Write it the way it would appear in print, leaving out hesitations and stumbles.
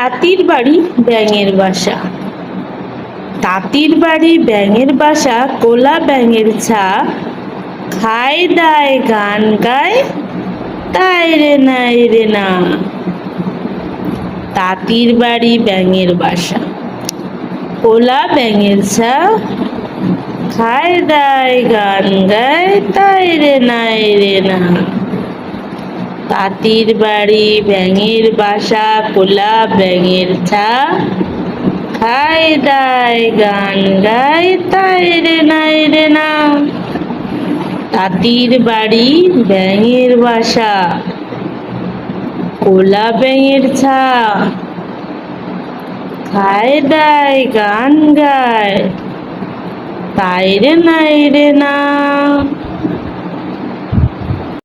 তাঁতির বাড়ি ব্যাঙের বাসা। তাঁতির বাড়ি ব্যাঙের বাসা, কোলা ব্যাঙের ছা, খায় দায় গান গায়, তাই রে নাই রে না। তাঁতির বাড়ি ব্যাঙের বাসা, কোলা ব্যাঙের ছা, খায় দায় গান গায়, তাই রে নাই রে না। তাঁতির বাড়ি ব্যাঙের বাসা, কোলা ব্যাঙের ছা, খায় দায় গান গায়, তাই রে নাই রে না। তাঁতির বাড়ি ব্যাঙের বাসা, কোলা ব্যাঙের ছা, খায় দায় গান গায়, তাই রে নাই রে না।